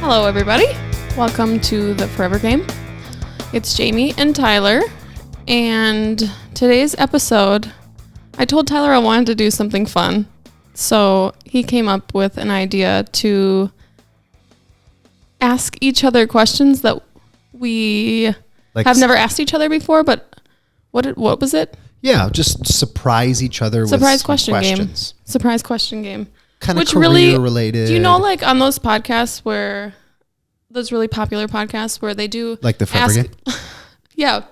Hello, everybody. Welcome to the Forever Game. It's Jamie and Tyler, and today's episode, I told Tyler I wanted to do something fun, so he came up with an idea to ask each other questions that we have never asked each other before, but what was it? Yeah, just surprise each other with questions. Surprise question game. Kind of career related. Do you know, like, on those podcasts where, those really popular podcasts where they do... Like the Forever Game? Yeah,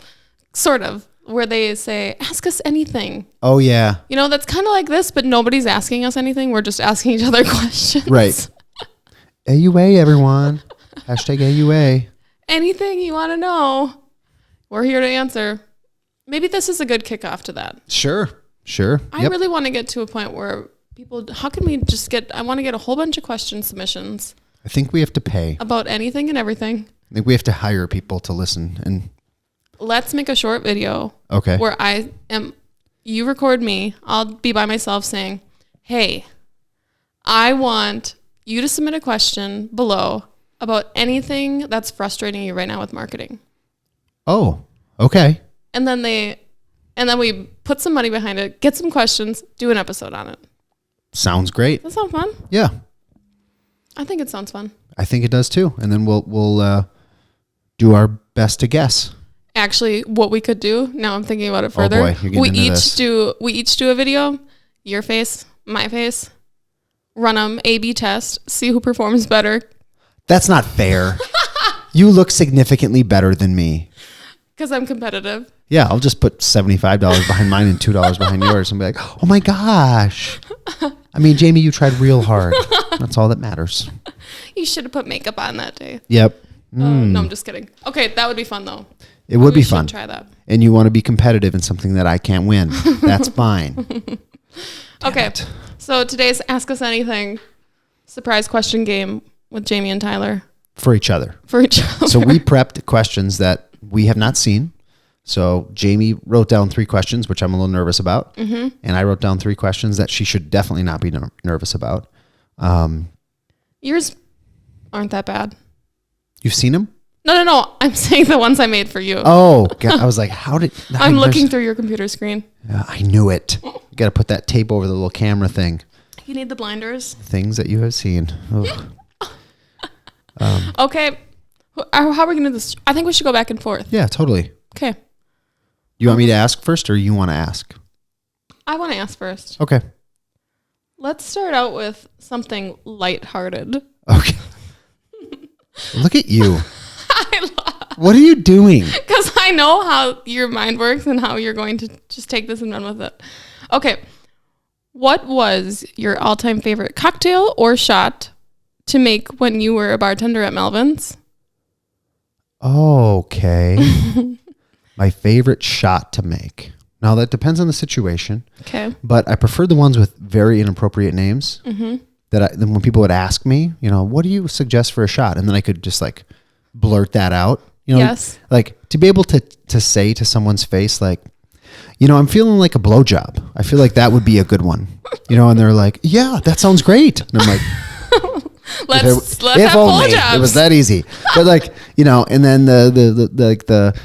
sort of. Where they say, ask us anything. Oh, yeah. You know, that's kind of like this, but nobody's asking us anything. We're just asking each other questions. Right. AUA, everyone. Hashtag AUA. Anything you want to know, we're here to answer. Maybe this is a good kickoff to that. Sure. I really want to get to a point where people, how can we just I want to get a whole bunch of question submissions. I think we have to pay. About anything and everything. I think we have to hire people to listen. And let's make a short video. Okay. Where you record me. I'll be by myself saying, hey, I want you to submit a question below about anything that's frustrating you right now with marketing. Oh, okay. And then we put some money behind it, get some questions, do an episode on it. Sounds great. That sounds fun? Yeah. I think it sounds fun. I think it does too. And then we'll do our best to guess. Actually, what we could do, now I'm thinking about it further. Oh boy, you're getting into this. We each do a video, your face, my face, run them A/B test, see who performs better. That's not fair. You look significantly better than me. Because I'm competitive. Yeah, I'll just put $75 behind mine and $2 behind yours and be like, oh my gosh. I mean, Jamie, you tried real hard. That's all that matters. You should have put makeup on that day. Yep. No, I'm just kidding. Okay, that would be fun though. It would be fun. Try that. And you want to be competitive in something that I can't win. That's fine. Okay, so today's Ask Us Anything surprise question game with Jamie and Tyler. For each other. So we prepped questions that we have not seen. So Jamie wrote down 3 questions, which I'm a little nervous about. Mm-hmm. And I wrote down 3 questions that she should definitely not be nervous about. Yours aren't that bad. You've seen them? No. I'm saying the ones I made for you. Oh, God. I was like, how did... I'm looking through your computer screen. I knew it. You got to put that tape over the little camera thing. You need the blinders. Things that you have seen. Okay. How are we going to do this? I think we should go back and forth. Yeah, totally. Okay. You want me to ask first or you want to ask? I want to ask first. Okay. Let's start out with something lighthearted. Okay. Look at you. What are you doing? Because I know how your mind works and how you're going to just take this and run with it. Okay. What was your all-time favorite cocktail or shot to make when you were a bartender at Melvin's? Okay. My favorite shot to make. Now, that depends on the situation. Okay. But I prefer the ones with very inappropriate names. Mm-hmm. Then when people would ask me, what do you suggest for a shot? And then I could just like blurt that out. Yes. Like to be able to say to someone's face, like, I'm feeling like a blowjob. I feel like that would be a good one. And they're like, yeah, that sounds great. And I'm like, let's have blowjobs. It was that easy. But like, and then the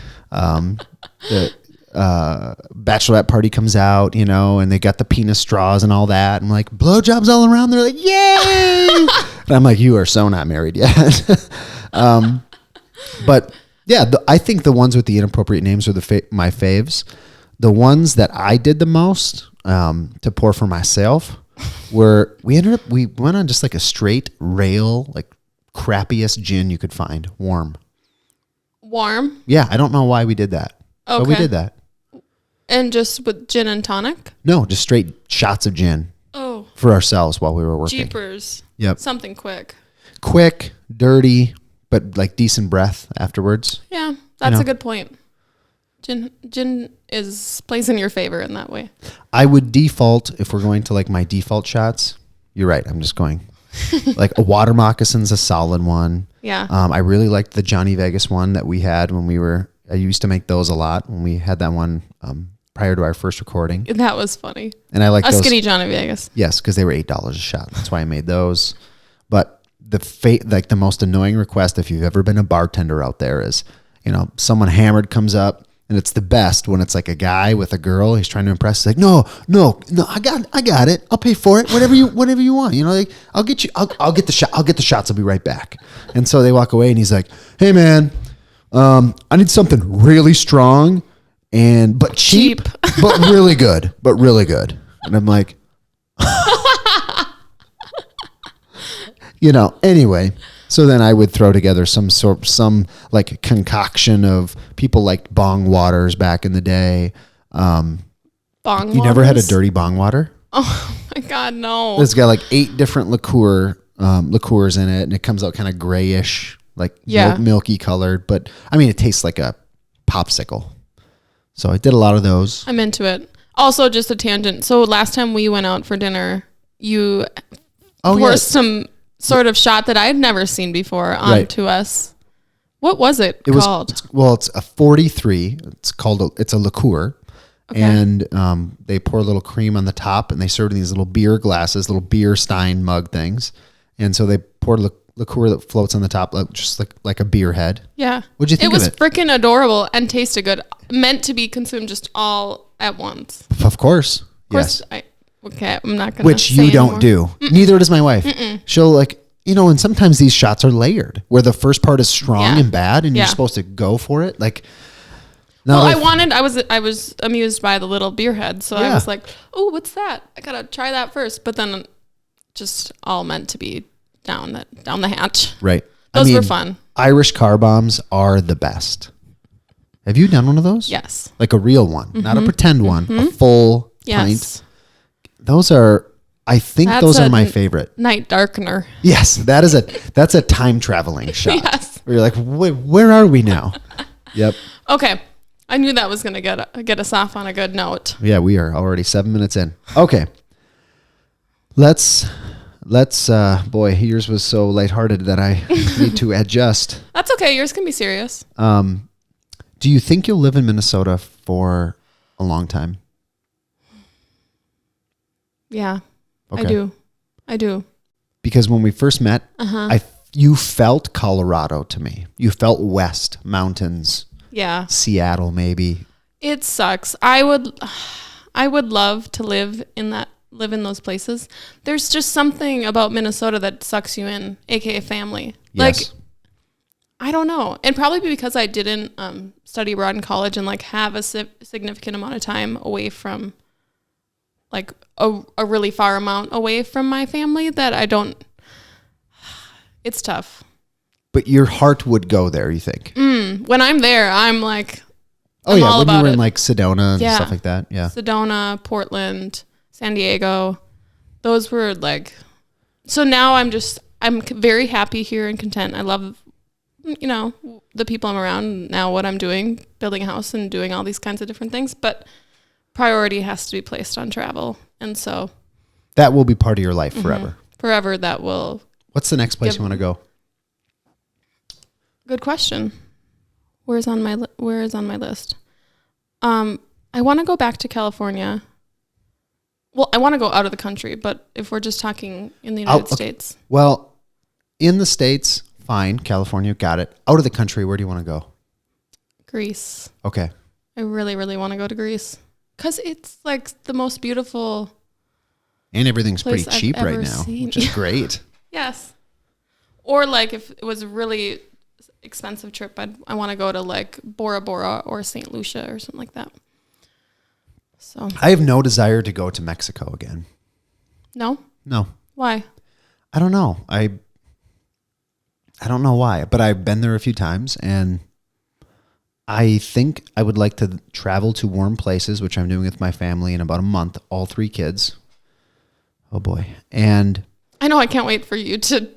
bachelorette party comes out, and they got the penis straws and all that. I'm like, blowjobs all around. They're like, yay! And I'm like, you are so not married yet. But yeah, I think the ones with the inappropriate names are my faves. The ones that I did the most to pour for myself were we went on just like a straight rail, like crappiest gin you could find, warm. Warm? Yeah, I don't know why we did that. Okay. But we did that. And just with gin and tonic? No, just straight shots of gin. Oh. For ourselves while we were working. Jeepers. Yep. Something quick. Quick, dirty, but like decent breath afterwards. Yeah, that's a good point. Gin plays in your favor in that way. I would default, if we're going to like my default shots, you're right, I'm just going. Like a water moccasin's a solid one. Yeah. I really liked the Johnny Vegas one that we had when I used to make those a lot when we had that one prior to our first recording. That was funny. And I like those. Skinny Johnny Vegas. Yes, because they were $8 a shot. That's why I made those. But like the most annoying request, if you've ever been a bartender out there, is, someone hammered comes up, and it's the best when it's like a guy with a girl he's trying to impress. It's like, no, I got it. I'll pay for it. Whatever you want. Like, I'll get the shot. I'll get the shots. I'll be right back. And so they walk away, and he's like, hey man, I need something really strong but cheap. but really good. And I'm like, anyway. So then I would throw together some like concoction of, people liked bong waters back in the day. Bong waters? You never had a dirty bong water? Oh my God, no. It's got like 8 different liqueurs in it, and it comes out kind of grayish, like milky colored. But I mean, it tastes like a popsicle. So I did a lot of those. I'm into it. Also, just a tangent. So last time we went out for dinner, you poured some sort of shot that I had never seen before onto us. What was it called? It's a 43. It's a liqueur. Okay. And they pour a little cream on the top, and they serve in these little beer glasses, little beer stein mug things. And so they pour liqueur that floats on the top, just like a beer head. Yeah. What'd you think of it? It was freaking adorable and tasted good. Meant to be consumed just all at once. Of course. Yes. Okay, I'm not going to Which you don't do. Mm-mm. Neither does my wife. Mm-mm. She'll and sometimes these shots are layered, where the first part is strong and bad, and you're supposed to go for it. I was amused by the little beer head, so I was like, oh, what's that? I got to try that first. But then just all meant to be down the hatch. Right. Those were fun. Irish car bombs are the best. Have you done one of those? Yes. Like a real one, not a pretend one, a full pint. Those are, those are my favorite. Night darkener. Yes, that's a time traveling shot. Yes. Where you're like, where are we now? Yep. Okay. I knew that was going to get us off on a good note. Yeah, we are already 7 minutes in. Okay. Let's boy, yours was so lighthearted that I need to adjust. That's okay. Yours can be serious. Do you think you'll live in Minnesota for a long time? Yeah, okay. I do. Because when we first met, you felt Colorado to me. You felt west, mountains. Yeah. Seattle, maybe. It sucks. I would love to live in those places. There's just something about Minnesota that sucks you in, aka family. Yes. I don't know. And probably because I didn't study abroad in college and have a significant amount of time away from a really far amount away from my family, that it's tough. But your heart would go there, you think? When I'm there, I'm like, when you were in Sedona and stuff like that. Yeah. Sedona, Portland, San Diego. Those were so now I'm very happy here and content. I love, the people I'm around now, what I'm doing, building a house and doing all these kinds of different things. But priority has to be placed on travel. And so that will be part of your life forever. Forever, that will. What's the next place you want to go? Good question. Where is on my list? I want to go back to California. Well, I want to go out of the country, but if we're just talking in the United States. Well, in the States, fine. California, got it. Out of the country, where do you want to go? Greece. Okay. I really, really want to go to Greece. Because it's the most beautiful. And everything's pretty cheap right now, which is great. Yes. Or if it was a really expensive trip, I want to go to Bora Bora or St. Lucia or something like that. So I have no desire to go to Mexico again. No? No. Why? I don't know. I don't know why, but I've been there a few times, and I think I would like to travel to warm places, which I'm doing with my family in about a month, all 3 kids. Oh boy. And I know, I can't wait for you to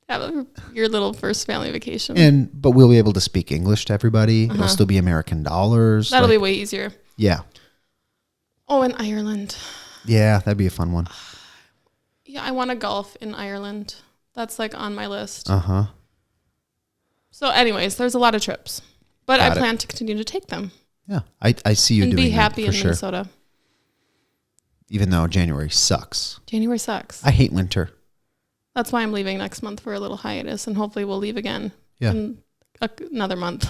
have your little first family vacation. But we'll be able to speak English to everybody. It'll still be American dollars. That'll be way easier. Yeah. Oh, and Ireland. Yeah, that'd be a fun one. Yeah, I want to golf in Ireland. That's on my list. Uh-huh. So anyways, there's a lot of trips. But I plan to continue to take them. Yeah, I see you doing that. And be happy in sure. Minnesota. Even though January sucks. January sucks. I hate winter. That's why I'm leaving next month for a little hiatus, and hopefully we'll leave again in another month.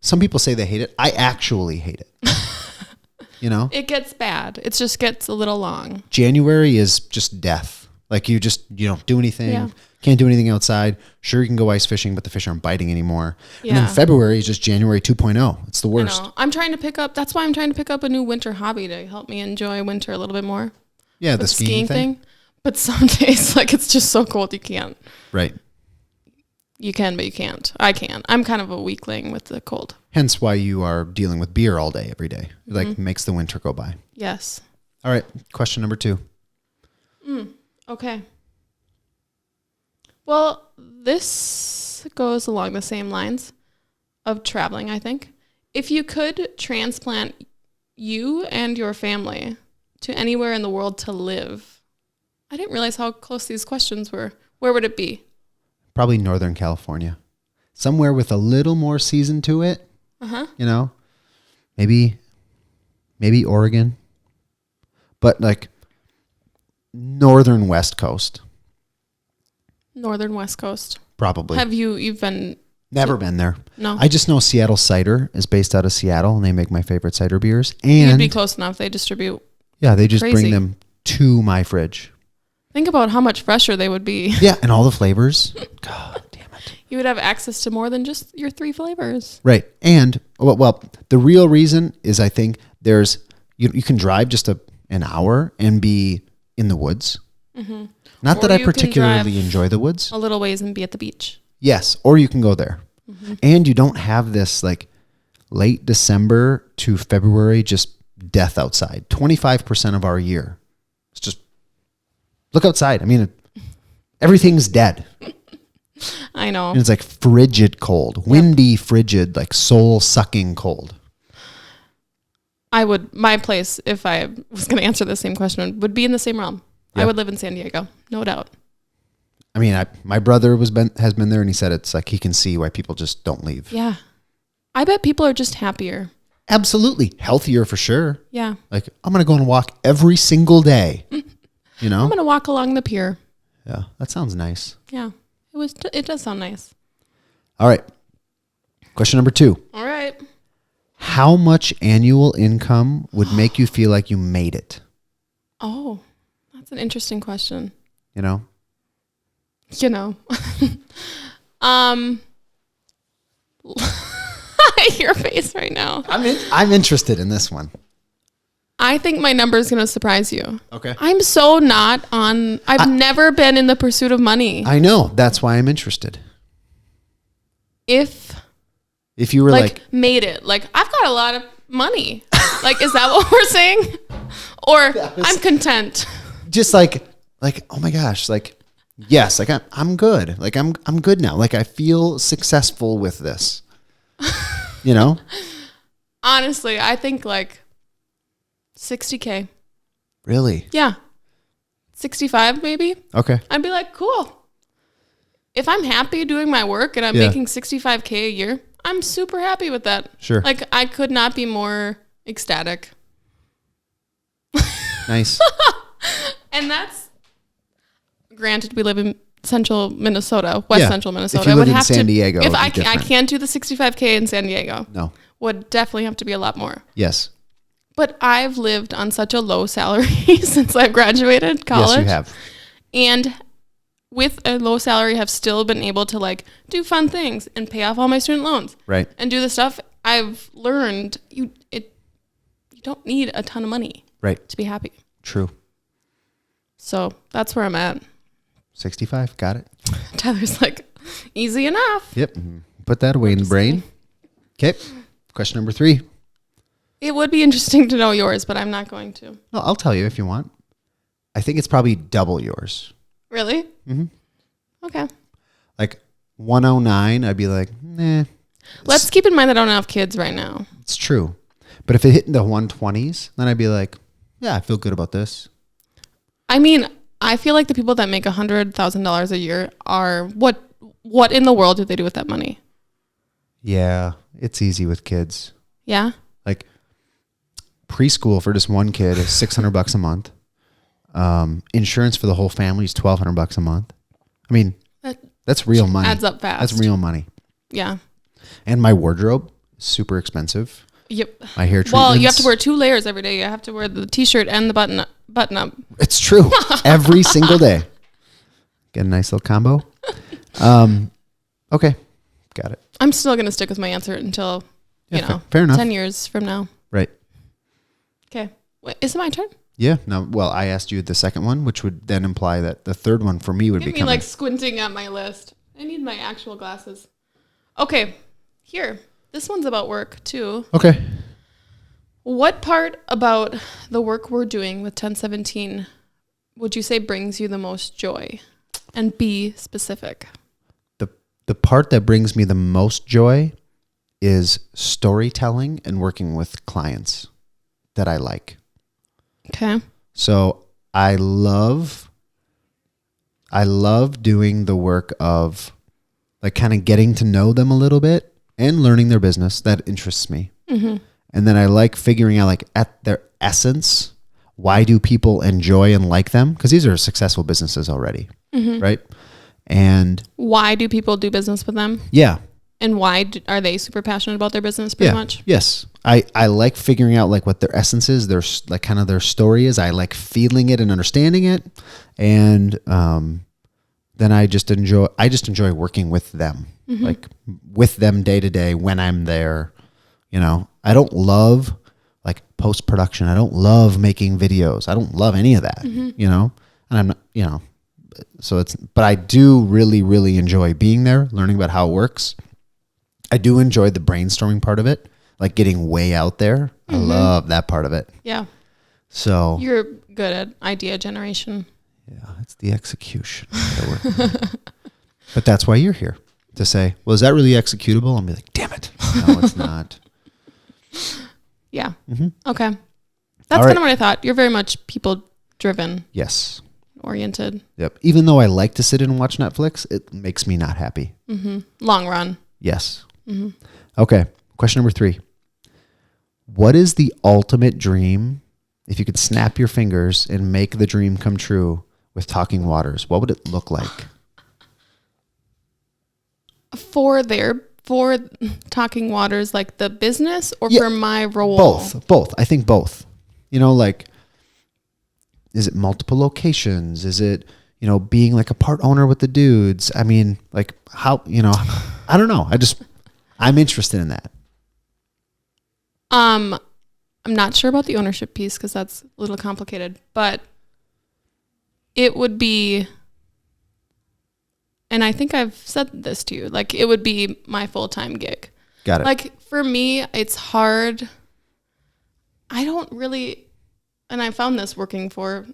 Some people say they hate it. I actually hate it. You know? It gets bad. It just gets a little long. January is just death. Like you don't do anything. Yeah. Can't do anything outside. Sure, you can go ice fishing, but the fish aren't biting anymore. Yeah. And then February is just January 2.0. It's the worst. I know. That's why I'm trying to pick up a new winter hobby to help me enjoy winter a little bit more. Yeah, the skiing thing. But some days, like, it's just so cold you can't. Right. You can, but you can't. I can. I'm kind of a weakling with the cold. Hence why you are dealing with beer all day, every day. It like makes the winter go by. Yes. All right. Question number 2. Okay. Well, this goes along the same lines of traveling, I think. If you could transplant you and your family to anywhere in the world to live, I didn't realize how close these questions were. Where would it be? Probably Northern California. Somewhere with a little more season to it. You know? Maybe Oregon. But like Northern West Coast. Northern West Coast. Probably. You've been... Never been there. No. I just know Seattle Cider is based out of Seattle, and they make my favorite cider beers. And you'd be close enough. They distribute. Yeah, they just Crazy. bring them to my fridge. Think about how much fresher they would be. Yeah, and all the flavors. God damn it. You would have access to more than just your 3 flavors. Right. And, well, the real reason is I think there's, you can drive just an hour and be in the woods. Not that I particularly enjoy the woods. A little ways and be at the beach. Yes, or you can go there. And you don't have this like late December to February just death outside. 25% of our year. It's just look outside. I mean, everything's dead. I know. And it's like frigid cold, windy, frigid, like soul sucking cold. My place, if I was going to answer the same question, would be in the same realm. Yep. I would live in San Diego, no doubt. I mean, my brother has been there, and he said it's like he can see why people just don't leave. Yeah. I bet people are just happier. Absolutely. Healthier for sure. Yeah. Like, I'm going to go and walk every single day. You know? I'm going to walk along the pier. Yeah. That sounds nice. Yeah. It does sound nice. All right. Question number 2. All right. How much annual income would make you feel like you made it? Oh, that's an interesting question. You know? Your face right now. I'm interested in this one. I think my number is going to surprise you. Okay. I'm so not on... I've never been in the pursuit of money. I know. That's why I'm interested. If you were like... made it. Like, I've got a lot of money. Like, is that what we're saying? Or I'm content. Just like, oh my gosh, like, yes, like I'm good. Like, I'm good now. Like, I feel successful with this. You know? Honestly, I think like... $60K. Really? Yeah. 65 maybe. Okay. I'd be like, cool. If I'm happy doing my work and I'm making $65K a year, I'm super happy with that. Sure. Like, I could not be more ecstatic. Nice. And that's, granted, we live in central Minnesota, central Minnesota. If you live in San Diego, if I can't do the 65K in San Diego. No. Would definitely have to be a lot more. Yes. But I've lived on such a low salary since I've graduated college. Yes, you have. And with a low salary, have still been able to like do fun things and pay off all my student loans. Right. And do the stuff I've learned. You don't need a ton of money. Right. To be happy. True. So that's where I'm at. 65. Got it. Tyler's like, easy enough. Yep. Put that away in the brain. Okay. Question number 3. It would be interesting to know yours, but I'm not going to. No, I'll tell you if you want. I think it's probably double yours. Really? Mm-hmm. Okay. Like 109, I'd be like, nah. Let's keep in mind that I don't have kids right now. It's true. But if it hit in the 120s, then I'd be like, yeah, I feel good about this. I mean, I feel like the people that make $100,000 a year are, what in the world do they do with that money? Yeah, it's easy with kids. Yeah? Like preschool for just one kid is $600 a month. Insurance for the whole family is $1,200 a month. I mean, that's real money. Adds up fast. That's real money. Yeah. And my wardrobe is super expensive. Yep. My hair treatments. Well, you have to wear 2 layers every day. You have to wear the t-shirt and the button up. It's true. Every single day. Get a nice little combo. Okay. Got it. I'm still going to stick with my answer until, fair enough. 10 years from now. Right. Okay. Wait, is it my turn? Yeah. No. Well, I asked you the second one, which would then imply that the third one for me would be me like squinting at my list. I need my actual glasses. Okay. Here. This one's about work too. Okay. What part about the work we're doing with 1017 would you say brings you the most joy? And be specific. The part that brings me the most joy is storytelling and working with clients that I like. Okay. So I love doing the work of like kind of getting to know them a little bit and learning their business. That interests me. Mm-hmm. And then I like figuring out like at their essence, why do people enjoy and like them? Because these are successful businesses already, right? And why do people do business with them? Yeah. And why are they super passionate about their business pretty much? Yes. I like figuring out like what their essence is, their like kind of their story is. I like feeling it and understanding it. And then I just enjoy working with them, like with them day to day when I'm there. I don't love like post-production. I don't love making videos. I don't love any of that, and I'm not, but I do really, really enjoy being there, learning about how it works. I do enjoy the brainstorming part of it, like getting way out there. I love that part of it. Yeah. So you're good at idea generation. Yeah, it's the execution. But that's why you're here, to say, well, is that really executable? I'll be like, damn it. No, it's not. Yeah. Okay. That's kind of what I thought. You're very much people driven. Yes. Oriented. Yep. Even though I like to sit and watch Netflix, it makes me not happy. Long run. Yes. Okay. Question number 3. What is the ultimate dream? If you could snap your fingers and make the dream come true with Talking Waters, what would it look like? For Talking Waters, like the business, or for my role? Both. I think both. Like, is it multiple locations? Is it, being like a part owner with the dudes? I mean, like how, I don't know. I'm interested in that. I'm not sure about the ownership piece because that's a little complicated, but it would be, and I think I've said this to you, like it would be my full-time gig. Got it. Like for me, it's hard. I don't really, and I found this working for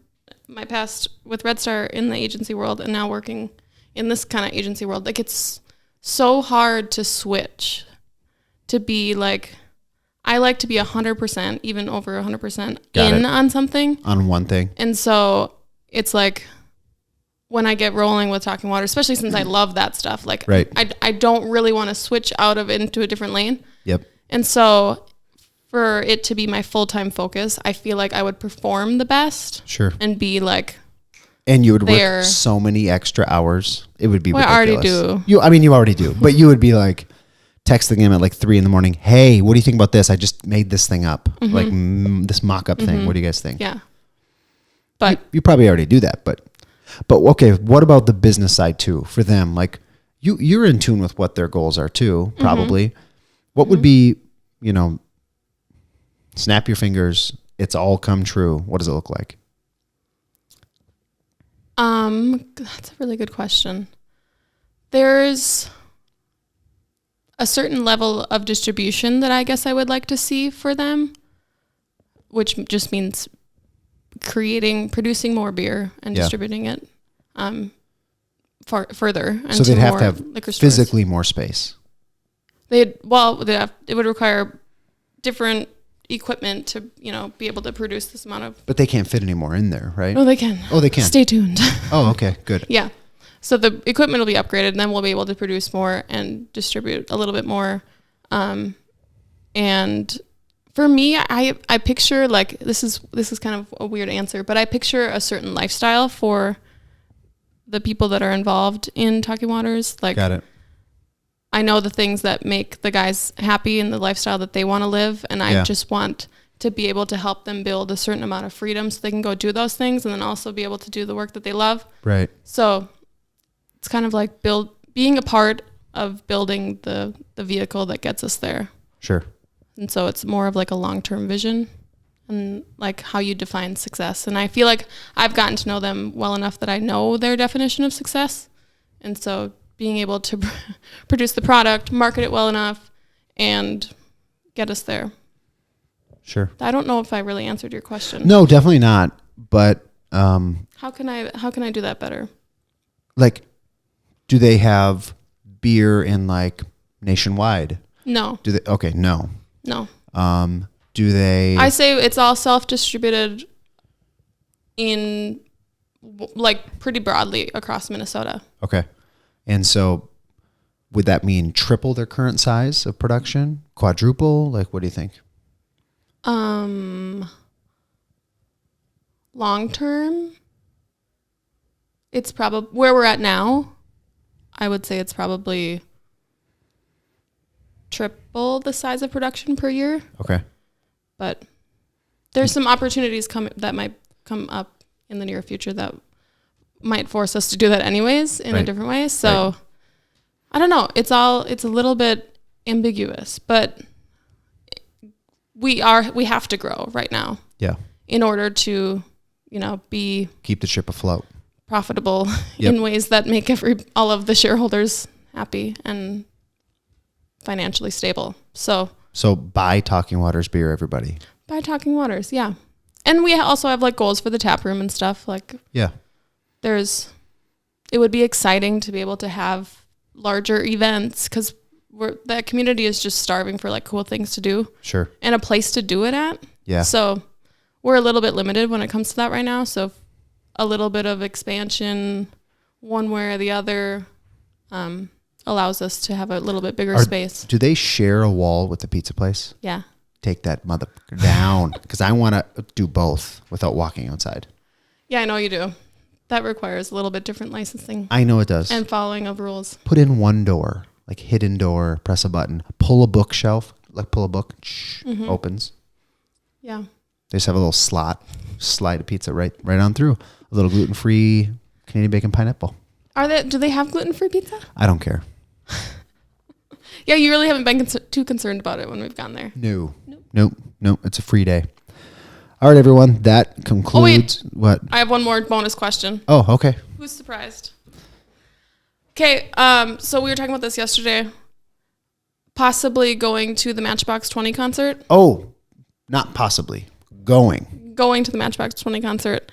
my past with Red Star in the agency world and now working in this kind of agency world. Like it's so hard to switch to be like, I like to be 100%, even over 100% on something. On one thing. And so it's like when I get rolling with Talking Water, especially since I love that stuff, like I don't really want to switch out of into a different lane. Yep. And so for it to be my full-time focus, I feel like I would perform the best. Sure. And be like, and you would work so many extra hours. It would be ridiculous. I already do. You already do. But you would be like texting him at like 3 a.m. Hey, what do you think about this? I just made this thing up. Like this mock-up thing. What do you guys think? Yeah. But you probably already do that. But okay, what about the business side too for them? Like you're in tune with what their goals are too, probably. What would be, snap your fingers, it's all come true. What does it look like? That's a really good question. There's a certain level of distribution that I guess I would like to see for them, which just means producing more beer and distributing it further. So they'd have to have physically more space. It would require different equipment to, be able to produce this amount of. But they can't fit any more in there, right? Oh, they can. Oh, they can. Stay tuned. Oh, okay, good. Yeah. So the equipment will be upgraded, and then we'll be able to produce more and distribute a little bit more. And For me, I picture like this is kind of a weird answer, but I picture a certain lifestyle for the people that are involved in Talking Waters. Like, got it. I know the things that make the guys happy and the lifestyle that they want to live, and I just want to be able to help them build a certain amount of freedom so they can go do those things and then also be able to do the work that they love. Right. So it's kind of like being a part of building the vehicle that gets us there. Sure. And so it's more of like a long-term vision and like how you define success. And I feel like I've gotten to know them well enough that I know their definition of success. And so being able to produce the product, market it well enough, and get us there. Sure. I don't know if I really answered your question. No, definitely not. But how can I do that better? Like, do they have beer in like nationwide? No. Do they? Okay, no. No. Do they? I say it's all self-distributed in like pretty broadly across Minnesota. Okay. And so would that mean triple their current size of production? Quadruple? Like, what do you think? Long term, it's probably where we're at now. I would say it's probably triple the size of production per year. Okay. But there's some opportunities that might come up in the near future that might force us to do that anyways in a different way. So I don't know. It's a little bit ambiguous, but we have to grow right now. Yeah. In order to, keep the ship afloat. Profitable in ways that make all of the shareholders happy and financially stable. So buy Talking Waters beer, everybody. Buy Talking Waters, yeah. And we also have like goals for the tap room and stuff. Like, yeah, it would be exciting to be able to have larger events because that community is just starving for like cool things to do. Sure. And a place to do it at. Yeah. So we're a little bit limited when it comes to that right now. So a little bit of expansion one way or the other allows us to have a little bit bigger space. Do they share a wall with the pizza place? Yeah. Take that motherfucker down because I want to do both without walking outside. Yeah, I know you do. That requires a little bit different licensing. I know it does. And following of rules. Put in one door, like hidden door, press a button, pull a bookshelf, like pull a book, opens. Yeah. They just have a little slot, slide a pizza right on through. A little gluten-free Canadian bacon pineapple. Do they have gluten-free pizza? I don't care. Yeah, you really haven't been too concerned about it when we've gone there. Nope. It's a free day. All right, everyone. That concludes what? I have one more bonus question. Oh, okay. Who's surprised? Okay, so we were talking about this yesterday. Possibly going to the Matchbox 20 concert. Oh, not possibly. Going to the Matchbox 20 concert.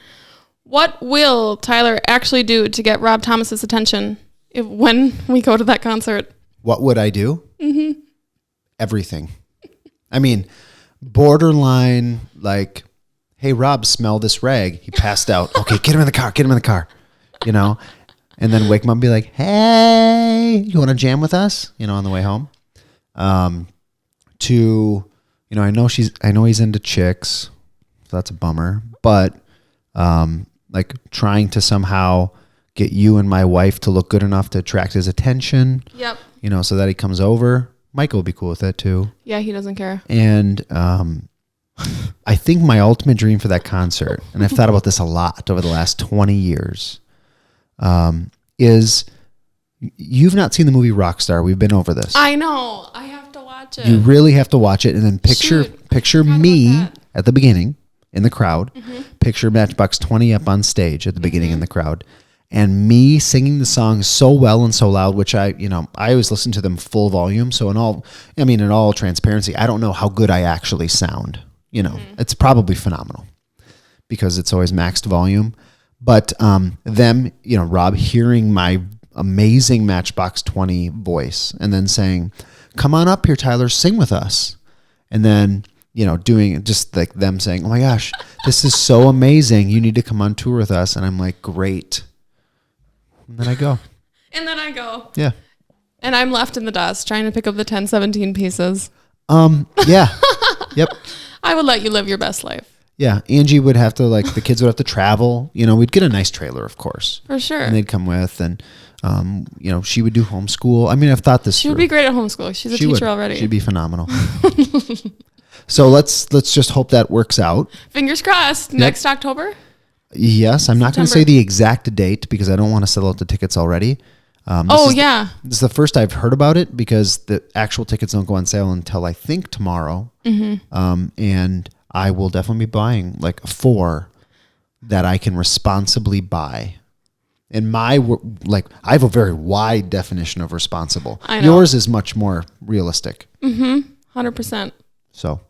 What will Tyler actually do to get Rob Thomas's attention when we go to that concert? What would I do? Mm-hmm. Everything. I mean, borderline like, hey, Rob, smell this rag. He passed out. Okay, get him in the car. And then wake him up and be like, hey, you want to jam with us? On the way home. I know he's into chicks. So that's a bummer. But like trying to somehow get you and my wife to look good enough to attract his attention. Yep. So that he comes over. Michael will be cool with that too. Yeah, he doesn't care. And I think my ultimate dream for that concert, and I've thought about this a lot over the last 20 years, is you've not seen the movie Rockstar. We've been over this. I know. I have to watch it. You really have to watch it, and then picture me at the beginning in the crowd. Mm-hmm. Picture Matchbox 20 up on stage at the beginning in the crowd. And me singing the song so well and so loud, which I always listen to them full volume. So in all transparency, I don't know how good I actually sound. It's probably phenomenal because it's always maxed volume. But them, Rob hearing my amazing Matchbox 20 voice and then saying, come on up here, Tyler, sing with us. And then, doing just like them saying, oh my gosh, this is so amazing. You need to come on tour with us. And I'm like, great. And then I go. Yeah. And I'm left in the dust trying to pick up the 1017 pieces. Yeah. Yep. I would let you live your best life. Yeah. Angie would have to, like, the kids would have to travel. You know, we'd get a nice trailer, of course. For sure. And they'd come with, and, you know, she would do homeschool. I mean, I've thought this She would be great at homeschool. She's a teacher already. She'd be phenomenal. So let's just hope that works out. Fingers crossed. Next October? Yes. I'm not going to say the exact date because I don't want to sell out the tickets already. This is the first I've heard about it because the actual tickets don't go on sale until I think tomorrow. And I will definitely be buying like 4 that I can responsibly buy. And I have a very wide definition of responsible. I know. Yours is much more realistic. 100%. So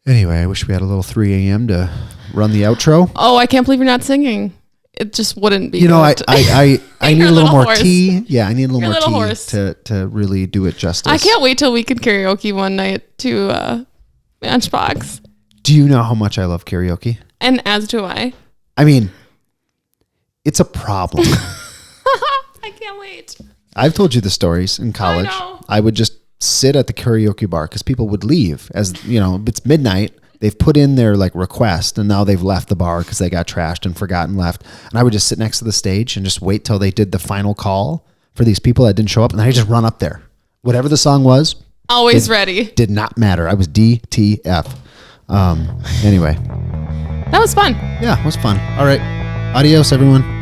anyway, I wish we had a little 3 a.m. to run the outro. Oh, I can't believe you're not singing. It just wouldn't be. You know, good. I need a little more horse. tea. Yeah, I need a little more tea horse. to really do it justice. I can't wait till we can karaoke one night to Matchbox. Do you know how much I love karaoke? And as do I. I mean, it's a problem. I can't wait. I've told you the stories in college. I know. I would just sit at the karaoke bar because people would leave as, you know, it's midnight. They've put in their like request and now they've left the bar because they got trashed and forgot and left. And I would just sit next to the stage and just wait till they did the final call for these people that didn't show up. And then I just run up there. Whatever the song was. Always ready. Did not matter. I was DTF. Anyway. That was fun. Yeah, it was fun. All right. Adios, everyone.